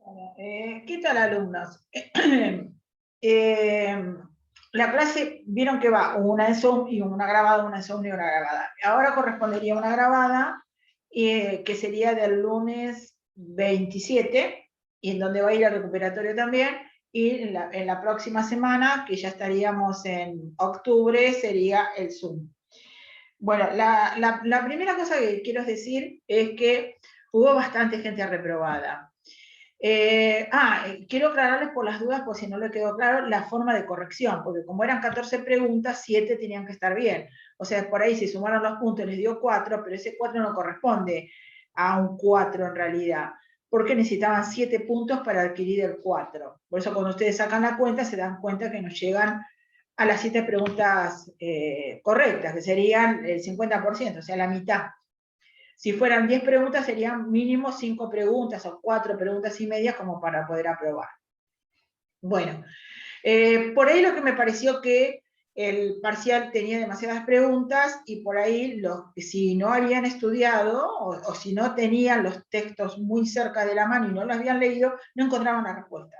Bueno, ¿qué tal, alumnos? Eh, la clase, vieron que va una en Zoom y una grabada, una en Zoom y una grabada. Ahora correspondería una grabada, que sería del lunes 27, y en donde va a ir el recuperatorio también, y en la próxima semana, que ya estaríamos en octubre, sería el Zoom. Bueno, la primera cosa que quiero decir es que hubo bastante gente reprobada. Quiero aclararles por las dudas, por si no le quedó claro, la forma de corrección, porque como eran 14 preguntas, 7 tenían que estar bien. O sea, por ahí si sumaron los puntos les dio 4, pero ese 4 no corresponde a un 4 en realidad, porque necesitaban 7 puntos para adquirir el 4. Por eso cuando ustedes sacan la cuenta, se dan cuenta que nos llegan a las 7 preguntas correctas, que serían el 50%, o sea, la mitad. Si fueran 10 preguntas, serían mínimo 5 preguntas o 4 preguntas y media como para poder aprobar. Bueno, por ahí lo que me pareció que el parcial tenía demasiadas preguntas y por ahí si no habían estudiado o si no tenían los textos muy cerca de la mano y no los habían leído, no encontraban la respuesta.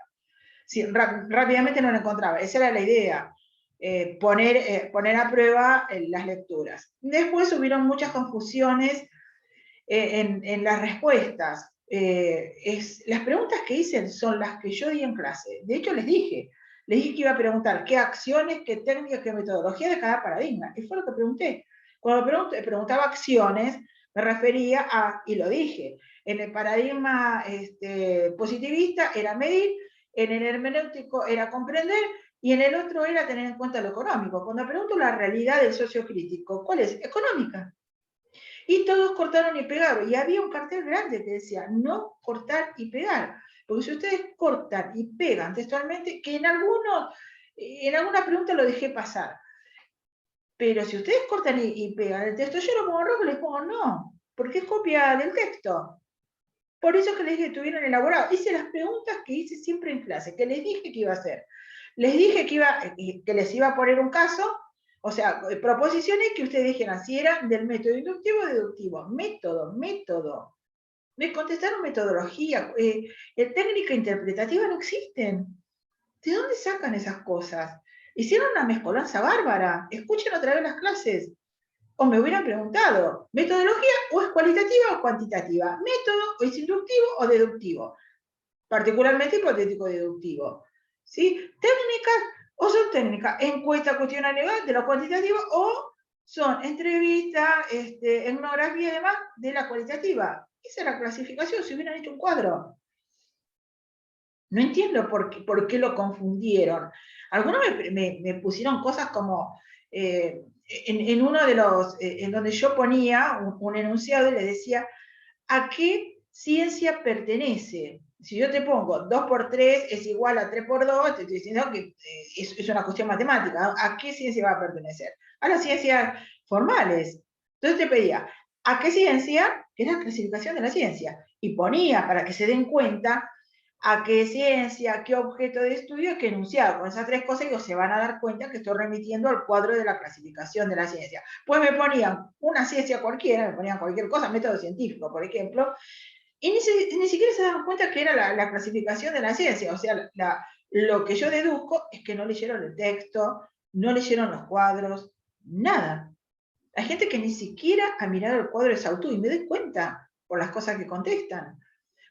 Sí, rápidamente no lo encontraba. Esa era la idea, poner a prueba las lecturas. Después hubieron muchas confusiones en las respuestas. Las preguntas que hice son las que yo di en clase. De hecho, les dije que iba a preguntar qué acciones, qué técnicas, qué metodología de cada paradigma. Y fue lo que pregunté. Cuando preguntaba acciones, me refería a, y lo dije, en el paradigma positivista era medir, en el hermenéutico era comprender, y en el otro era tener en cuenta lo económico. Cuando pregunto la realidad del socio crítico, ¿cuál es? Económica. Y todos cortaron y pegaron. Y había un cartel grande que decía, no cortar y pegar. Porque si ustedes cortan y pegan textualmente, que en alguna pregunta lo dejé pasar. Pero si ustedes cortan y pegan el texto, yo lo pongo rojo y les pongo no, porque es copia del texto. Por eso que les dije que estuvieron elaborados. Hice las preguntas que hice siempre en clase, que les dije que iba a hacer. Les dije que les iba a poner un caso, o sea, proposiciones que ustedes dijeran si eran del método inductivo o deductivo. Método. Me contestaron metodología. Técnica interpretativa no existen. ¿De dónde sacan esas cosas? Hicieron una mezcolanza bárbara. Escuchen otra vez las clases. O me hubieran preguntado, ¿metodología o es cualitativa o cuantitativa? ¿Método o es inductivo o deductivo? Particularmente hipotético-deductivo. ¿Sí? ¿Técnicas o son técnicas? Encuesta cuestionaria de lo cuantitativo o son entrevistas, etnografía y demás de la cualitativa. Esa es la clasificación, si hubieran hecho un cuadro. No entiendo por qué lo confundieron. Algunos me pusieron cosas como, en uno de los, en donde yo ponía un enunciado y le decía, ¿a qué ciencia pertenece? Si yo te pongo 2 por 3 es igual a 3 por 2, te estoy diciendo que es una cuestión matemática. ¿A qué ciencia va a pertenecer? A las ciencias formales. Entonces te pedía, ¿a qué ciencia? Que es la clasificación de la ciencia. Y ponía, para que se den cuenta, a qué ciencia, qué objeto de estudio, qué enunciado. Con esas 3 cosas ellos se van a dar cuenta que estoy remitiendo al cuadro de la clasificación de la ciencia. Pues me ponían una ciencia cualquiera, me ponían cualquier cosa, método científico, por ejemplo, y ni siquiera se daban cuenta que era la clasificación de la ciencia. O sea, lo que yo deduzco es que no leyeron el texto, no leyeron los cuadros, nada. Hay gente que ni siquiera ha mirado el cuadro de Sautou y me doy cuenta por las cosas que contestan,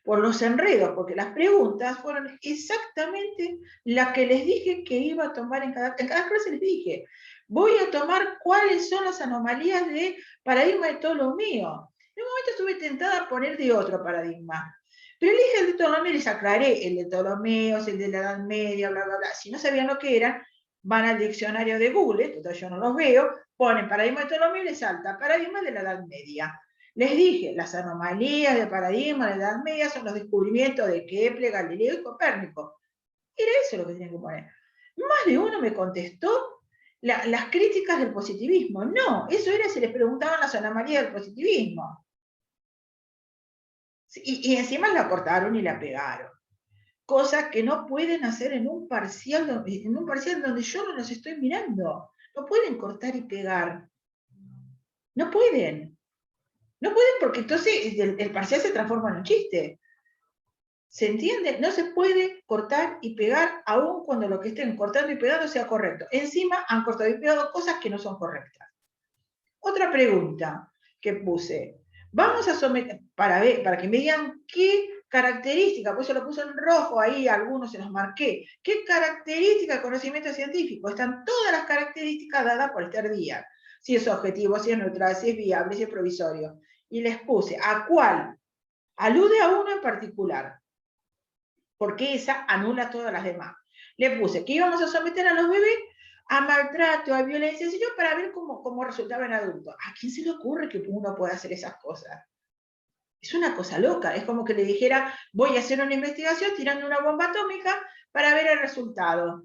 por los enredos, porque las preguntas fueron exactamente las que les dije que iba a tomar en cada clase. Les dije, voy a tomar cuáles son las anomalías de paradigma de Ptolomeo. En un momento estuve tentada a poner de otro paradigma, pero elige el de Ptolomeo, les aclaré, el de Ptolomeo, el de la Edad Media, bla, bla, bla. Si no sabían lo que eran, van al diccionario de Google, total yo no los veo, ponen paradigma de Ptolomeo y les salta paradigma de la Edad Media. Les dije, las anomalías del paradigma de la Edad Media son los descubrimientos de Kepler, Galileo y Copérnico. Era eso lo que tenían que poner. Más de uno me contestó las críticas del positivismo. No, eso era si les preguntaban las anomalías del positivismo. Y encima la cortaron y la pegaron. Cosas que no pueden hacer en un parcial donde yo no los estoy mirando. No pueden cortar y pegar. No pueden. No pueden porque entonces el parcial se transforma en un chiste. ¿Se entiende? No se puede cortar y pegar aun cuando lo que estén cortando y pegando sea correcto. Encima han cortado y pegado cosas que no son correctas. Otra pregunta que puse. Vamos a someter, para que me digan qué característica, pues yo lo puse en rojo ahí, algunos se los marqué. ¿Qué característica de conocimiento científico? Están todas las características dadas por este día. Si es objetivo, si es neutral, si es viable, si es provisorio. Y les puse a cuál alude a uno en particular, porque esa anula todas las demás. Le puse que íbamos a someter a los bebés a maltrato, a violencia, y yo, para ver cómo resultaba en adultos. ¿A quién se le ocurre que uno puede hacer esas cosas? Es una cosa loca, es como que le dijera, voy a hacer una investigación tirando una bomba atómica para ver el resultado.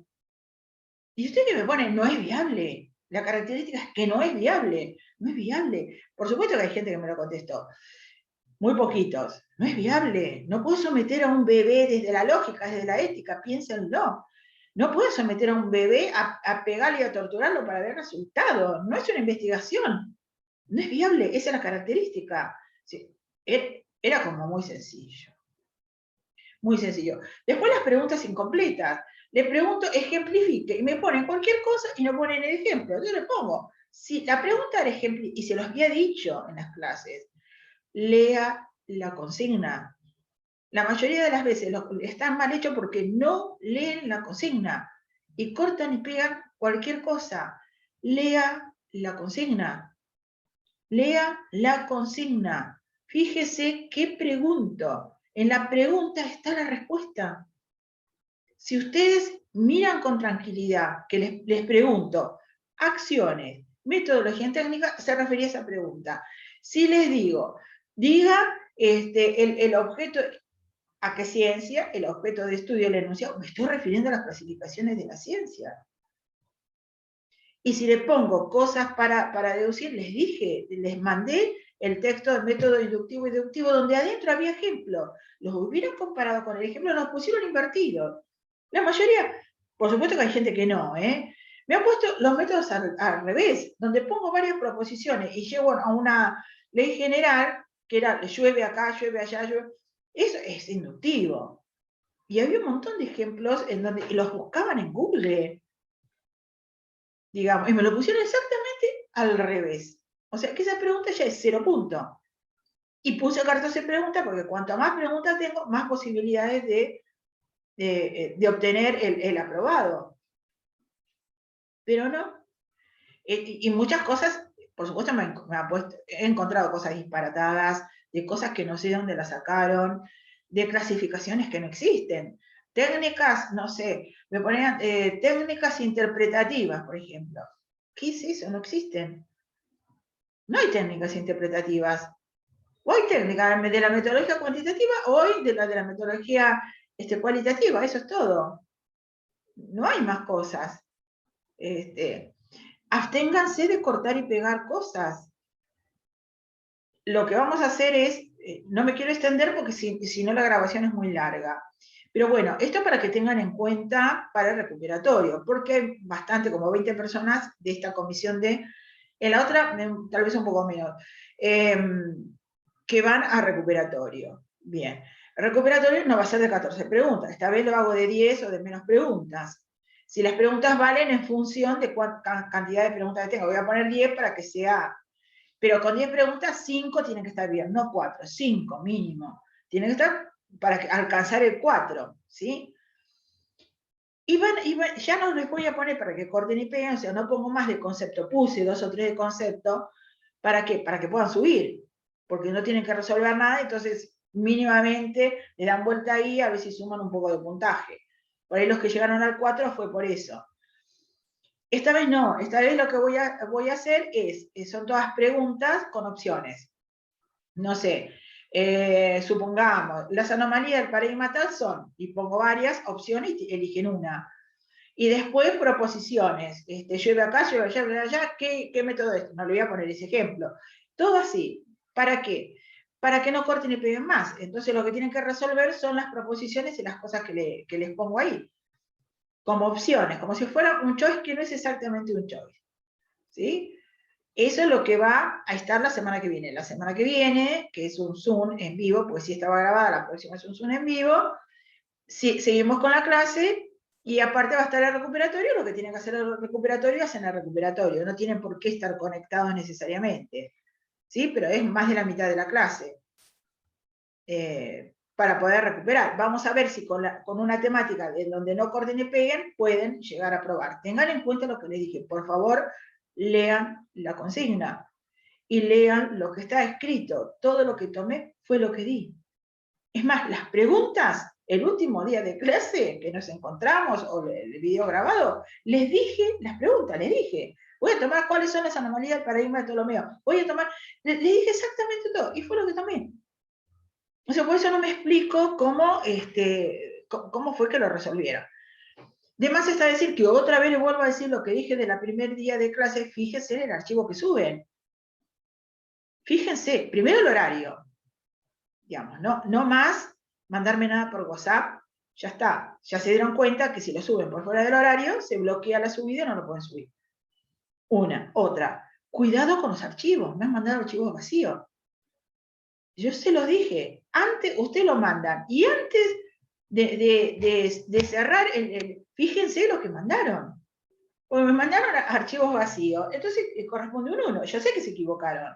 Y usted que me pone, no es viable. La característica es que no es viable, no es viable. Por supuesto que hay gente que me lo contestó. Muy poquitos. No es viable. No puedo someter a un bebé desde la lógica, desde la ética, piénsenlo. No puedo someter a un bebé a pegarle y a torturarlo para ver resultados. No es una investigación. No es viable. Esa es la característica. Sí. Era como muy sencillo. Muy sencillo. Después las preguntas incompletas. Le pregunto, ejemplifique, y me ponen cualquier cosa y no ponen el ejemplo. Yo le pongo, si la pregunta era ejemplo, y se los había dicho en las clases, lea la consigna. La mayoría de las veces están mal hechos porque no leen la consigna y cortan y pegan cualquier cosa. Lea la consigna. Lea la consigna. Fíjese qué pregunto. En la pregunta está la respuesta. Si ustedes miran con tranquilidad, que les pregunto, acciones, metodología técnica, se refería a esa pregunta. Si les digo, diga el objeto, ¿a qué ciencia? El objeto de estudio, el enunciado, me estoy refiriendo a las clasificaciones de la ciencia. Y si le pongo cosas para deducir, les dije, les mandé el texto del método inductivo y deductivo, donde adentro había ejemplos. Los hubieran comparado con el ejemplo, nos pusieron invertidos. La mayoría, por supuesto que hay gente que no, ¿eh? Me han puesto los métodos al revés, donde pongo varias proposiciones y llego a una ley general, que era llueve acá, llueve allá, llueve. Eso es inductivo. Y había un montón de ejemplos en donde los buscaban en Google, digamos, y me lo pusieron exactamente al revés. O sea que esa pregunta ya es 0 punto. Y puse 14 preguntas porque cuanto más preguntas tengo, más posibilidades de obtener el aprobado. Pero no. Y muchas cosas, por supuesto, he encontrado cosas disparatadas, de cosas que no sé de dónde las sacaron, de clasificaciones que no existen. Técnicas, no sé, me ponían técnicas interpretativas, por ejemplo. ¿Qué es eso? No existen. No hay técnicas interpretativas. O hay técnicas de la metodología cuantitativa o hay de la metodología cualitativa, eso es todo. No hay más cosas. Absténganse de cortar y pegar cosas. Lo que vamos a hacer es, no me quiero extender porque si no la grabación es muy larga. Pero bueno, esto para que tengan en cuenta para el recuperatorio, porque hay bastante, como 20 personas de esta comisión en la otra tal vez un poco menos, que van a recuperatorio. Bien, el recuperatorio no va a ser de 14 preguntas, esta vez lo hago de 10 o de menos preguntas. Si las preguntas valen en función de cuánta cantidad de preguntas que tengo, voy a poner 10 para que sea, pero con 10 preguntas, 5 tienen que estar bien, no 4, 5 mínimo. Tienen que estar para alcanzar el 4, ¿sí? Y ya no les voy a poner para que corten y peguen, o sea, no pongo más de concepto, puse 2 o 3 de concepto, ¿para qué? Para que puedan subir, porque no tienen que resolver nada, entonces mínimamente le dan vuelta ahí a ver si suman un poco de puntaje. Por ahí los que llegaron al 4 fue por eso. Esta vez no, esta vez lo que voy a hacer son todas preguntas con opciones. No sé, supongamos, las anomalías del paradigma tal son, y pongo varias opciones y eligen una. Y después proposiciones, llueve acá, llueve allá, llueve allá, ¿qué método es? No le voy a poner ese ejemplo. Todo así. ¿Para qué? Para que no corten y peguen más. Entonces lo que tienen que resolver son las proposiciones y las cosas que les pongo ahí. Como opciones, como si fuera un choice que no es exactamente un choice. ¿Sí? Eso es lo que va a estar la semana que viene. La semana que viene, que es un Zoom en vivo, pues si estaba grabada, la próxima es un Zoom en vivo, seguimos con la clase, y aparte va a estar el recuperatorio. Lo que tienen que hacer el recuperatorio, hacen el recuperatorio, no tienen por qué estar conectados necesariamente, ¿sí? Pero es más de la mitad de la clase, para poder recuperar. Vamos a ver si con una temática en donde no corten y peguen, pueden llegar a probar. Tengan en cuenta lo que les dije, por favor, lean la consigna, y lean lo que está escrito. Todo lo que tomé fue lo que di. Es más, las preguntas, el último día de clase que nos encontramos, o el video grabado, les dije las preguntas, les dije, voy a tomar cuáles son las anomalías del paradigma de Ptolomeo, voy a tomar, les dije exactamente todo, y fue lo que tomé. O sea, por eso no me explico cómo fue que lo resolvieron. De más está decir que otra vez le vuelvo a decir lo que dije de la primer día de clase. Fíjense en el archivo que suben. Fíjense, primero el horario, digamos, no más mandarme nada por WhatsApp, ya está. Ya se dieron cuenta que si lo suben por fuera del horario, se bloquea la subida y no lo pueden subir. Otra, cuidado con los archivos, me han mandado archivos vacíos. Yo se los dije, antes, usted lo mandan, y antes de cerrar, fíjense lo que mandaron. Porque me mandaron archivos vacíos, entonces corresponde un 1. Yo sé que se equivocaron,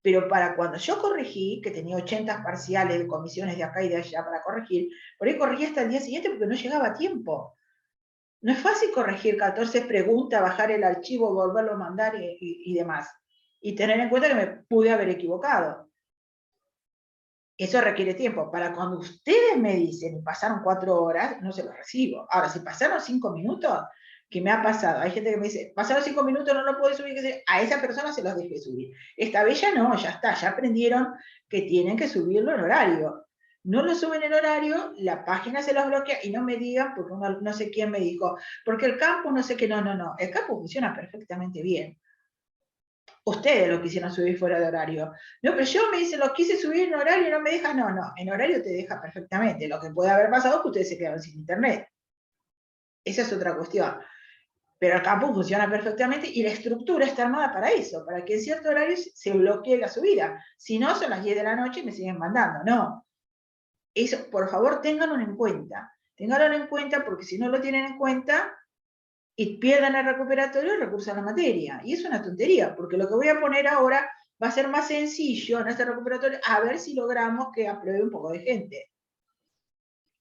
pero para cuando yo corregí, que tenía 80 parciales de comisiones de acá y de allá para corregir, por ahí corregí hasta el día siguiente porque no llegaba a tiempo. No es fácil corregir 14 preguntas, bajar el archivo, volverlo a mandar y demás. Y tener en cuenta que me pude haber equivocado. Eso requiere tiempo. Para cuando ustedes me dicen, y pasaron 4 horas, no se lo recibo. Ahora, si pasaron 5 minutos, ¿qué me ha pasado? Hay gente que me dice, pasaron 5 minutos, no lo puedo subir, a esa persona se los dejé subir. Esta vez ya no, ya está, ya aprendieron que tienen que subirlo en horario. No lo suben en horario, la página se los bloquea, y no me digan, porque no sé quién me dijo, porque el campus no sé qué, no, el campus funciona perfectamente bien. Ustedes lo quisieron subir fuera de horario. No, pero yo me dice, lo quise subir en horario y no me deja. No, en horario te deja perfectamente. Lo que puede haber pasado es que ustedes se quedaron sin internet. Esa es otra cuestión. Pero el campus funciona perfectamente, y la estructura está armada para eso, para que en cierto horario se bloquee la subida. Si no, son las 10 de la noche y me siguen mandando. No. Eso, por favor, ténganlo en cuenta. Ténganlo en cuenta, porque si no lo tienen en cuenta y pierdan el recuperatorio, recursan la materia. Y es una tontería, porque lo que voy a poner ahora va a ser más sencillo en este recuperatorio, a ver si logramos que apruebe un poco de gente.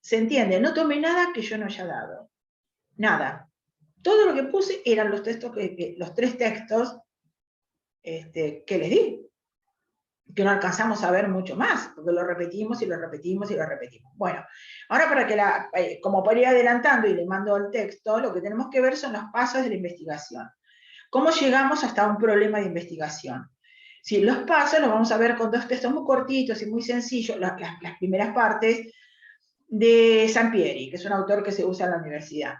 ¿Se entiende? No tomé nada que yo no haya dado. Nada. Todo lo que puse eran los textos, los 3 textos que les di, que no alcanzamos a ver mucho más, porque lo repetimos y lo repetimos y lo repetimos. Bueno, ahora para que como para ir adelantando y le mando el texto, lo que tenemos que ver son los pasos de la investigación. ¿Cómo llegamos hasta un problema de investigación? Sí, los pasos los vamos a ver con 2 textos muy cortitos y muy sencillos, las primeras partes de Sampieri, que es un autor que se usa en la universidad.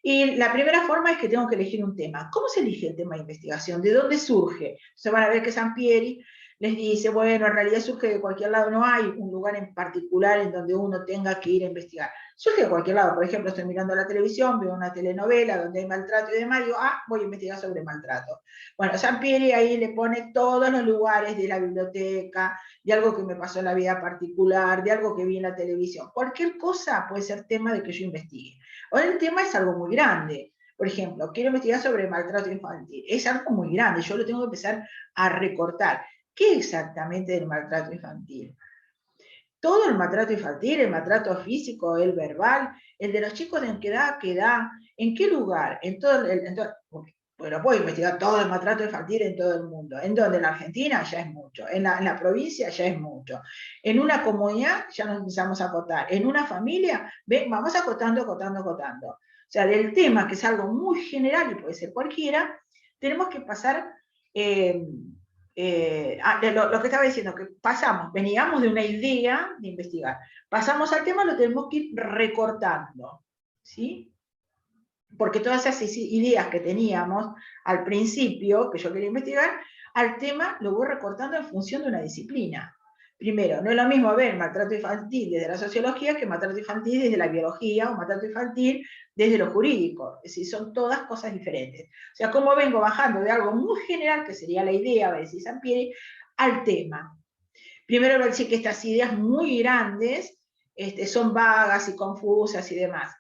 Y la primera forma es que tengo que elegir un tema. ¿Cómo se elige el tema de investigación? ¿De dónde surge? Se van a ver que Sampieri les dice, bueno, en realidad surge de cualquier lado, no hay un lugar en particular en donde uno tenga que ir a investigar. Surge de cualquier lado. Por ejemplo, estoy mirando la televisión, veo una telenovela donde hay maltrato y demás, digo, voy a investigar sobre maltrato. Bueno, Sampieri ahí le pone todos los lugares de la biblioteca, de algo que me pasó en la vida particular, de algo que vi en la televisión. Cualquier cosa puede ser tema de que yo investigue. Ahora el tema es algo muy grande. Por ejemplo, quiero investigar sobre maltrato infantil. Es algo muy grande, yo lo tengo que empezar a recortar. ¿Qué exactamente es el maltrato infantil? Todo el maltrato infantil, el maltrato físico, el verbal, el de los chicos, ¿en qué edad? ¿En qué lugar? Bueno, puedo investigar todo el maltrato infantil en todo el mundo. ¿En donde? En la Argentina ya es mucho. En la provincia ya es mucho. En una comunidad ya nos empezamos a acotar. En una familia, vamos acotando. O sea, del tema, que es algo muy general y puede ser cualquiera, tenemos que pasar... lo que estaba diciendo, que veníamos de una idea de investigar, pasamos al tema, lo tenemos que ir recortando, ¿sí? Porque todas esas ideas que teníamos al principio, que yo quería investigar, al tema lo voy recortando en función de una disciplina. Primero, no es lo mismo ver maltrato infantil desde la sociología que maltrato infantil desde la biología o maltrato infantil desde lo jurídico. Es decir, son todas cosas diferentes. O sea, cómo vengo bajando de algo muy general, que sería la idea, va a decir Sampieri, al tema. Primero va a decir que estas ideas muy grandes son vagas y confusas y demás.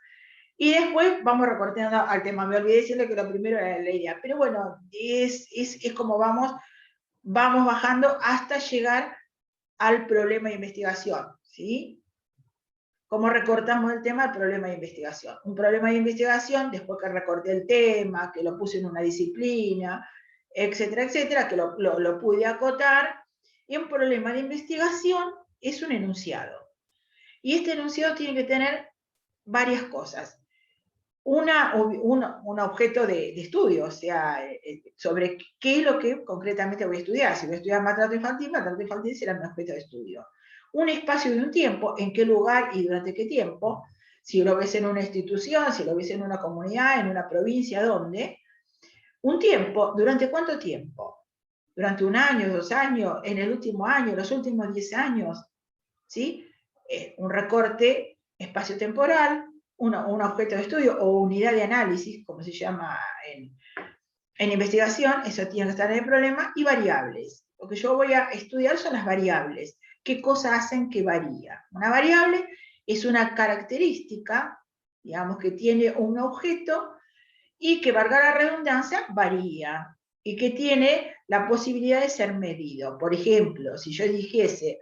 Y después vamos recortando al tema. Me olvidé decirle que lo primero era la idea. Pero bueno, es como vamos bajando hasta llegar al problema de investigación, ¿sí? ¿Cómo recortamos el tema al problema de investigación? Un problema de investigación, después que recorté el tema, que lo puse en una disciplina, etcétera, etcétera, que lo pude acotar, y un problema de investigación es un enunciado. Y este enunciado tiene que tener varias cosas. Un objeto de estudio, o sea, sobre qué es lo que concretamente voy a estudiar. Si voy a estudiar maltrato infantil será mi objeto de estudio. Un espacio de un tiempo, en qué lugar y durante qué tiempo. Si lo ves en una institución, si lo ves en una comunidad, en una provincia, ¿dónde? Un tiempo, ¿durante cuánto tiempo? ¿Durante 1 año, 2 años, en el último año, los últimos 10 años? ¿Sí? Un recorte espacio-temporal, un objeto de estudio o unidad de análisis, como se llama en investigación, eso tiene que estar en el problema, y variables. Lo que yo voy a estudiar son las variables. ¿Qué cosas hacen que varía? Una variable es una característica, digamos, que tiene un objeto y que, valga la redundancia, varía y que tiene la posibilidad de ser medido. Por ejemplo, si yo dijese,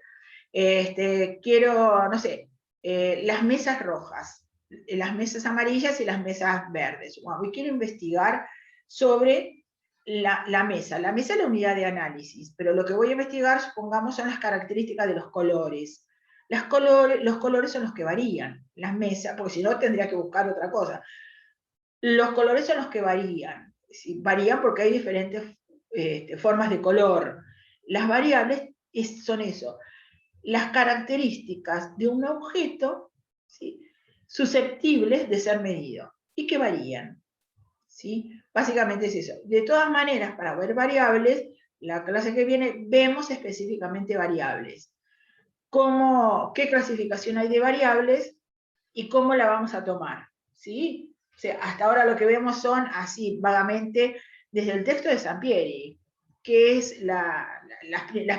quiero, no sé, las mesas rojas, las mesas amarillas y las mesas verdes. Bueno, quiero investigar sobre la mesa. La mesa es la unidad de análisis, pero lo que voy a investigar, supongamos, son las características de los colores. Los colores son los que varían, las mesas, porque si no tendría que buscar otra cosa. Los colores son los que varían. ¿Sí? Varían porque hay diferentes formas de color. Las variables son eso, las características de un objeto, ¿sí?, susceptibles de ser medido y que varían, ¿sí? Básicamente es eso. De todas maneras, para ver variables, la clase que viene vemos específicamente variables. ¿Qué clasificación hay de variables y cómo la vamos a tomar? ¿Sí? O sea, hasta ahora lo que vemos son así, vagamente, desde el texto de Sampieri, que es la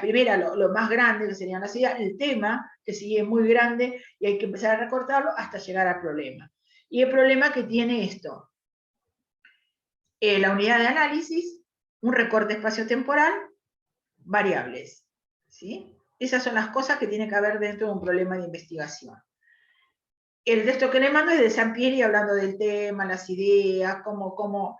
primera, lo más grande, que serían las ideas, el tema, que sigue muy grande y hay que empezar a recortarlo hasta llegar al problema. Y el problema que tiene esto, la unidad de análisis, un recorte espacio-temporal, variables, ¿sí? Esas son las cosas que tiene que haber dentro de un problema de investigación. El texto que le mando es de Sampieri hablando del tema, las ideas, cómo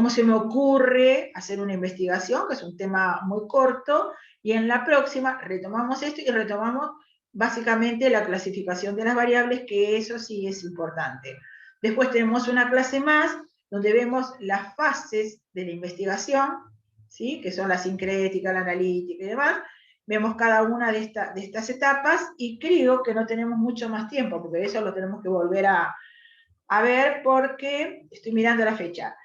se me ocurre hacer una investigación, que es un tema muy corto, y en la próxima retomamos esto y retomamos básicamente la clasificación de las variables, que eso sí es importante. Después tenemos una clase más, donde vemos las fases de la investigación, ¿sí?, que son la sincrética, la analítica y demás. Vemos cada una de estas etapas y creo que no tenemos mucho más tiempo, porque eso lo tenemos que volver a ver, porque estoy mirando la fecha,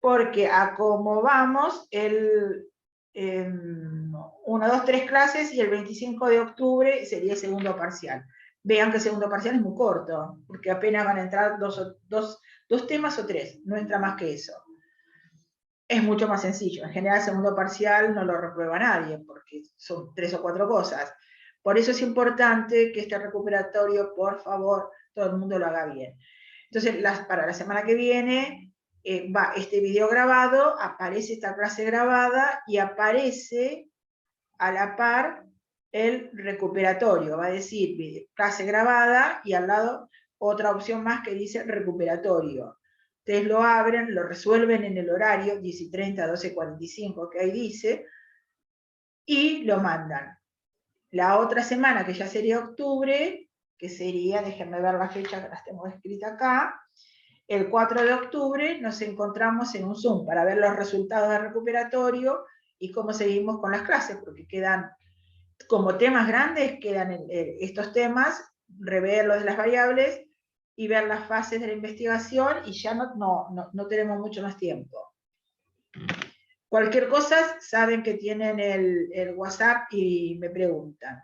porque a como vamos, 1, 2, 3 clases y el 25 de octubre sería el segundo parcial. Vean que el segundo parcial es muy corto, porque apenas van a entrar dos temas o 3, no entra más que eso. Es mucho más sencillo. En general, el segundo parcial no lo reprueba nadie, porque son 3 o 4 cosas. Por eso es importante que este recuperatorio, por favor, todo el mundo lo haga bien. Entonces, para la semana que viene, va este video grabado, aparece esta clase grabada y aparece a la par el recuperatorio. Va a decir clase grabada y al lado otra opción más que dice recuperatorio. Ustedes lo abren, lo resuelven en el horario 10:30, 12:45, que ahí dice, y lo mandan. La otra semana, que ya sería octubre, que sería, déjenme ver la fecha que las tengo escrita acá, el 4 de octubre nos encontramos en un Zoom para ver los resultados del recuperatorio y cómo seguimos con las clases, porque quedan, como temas grandes, quedan estos temas, rever los de las variables, y ver las fases de la investigación, y ya no tenemos mucho más tiempo. Cualquier cosa, saben que tienen el WhatsApp y me preguntan.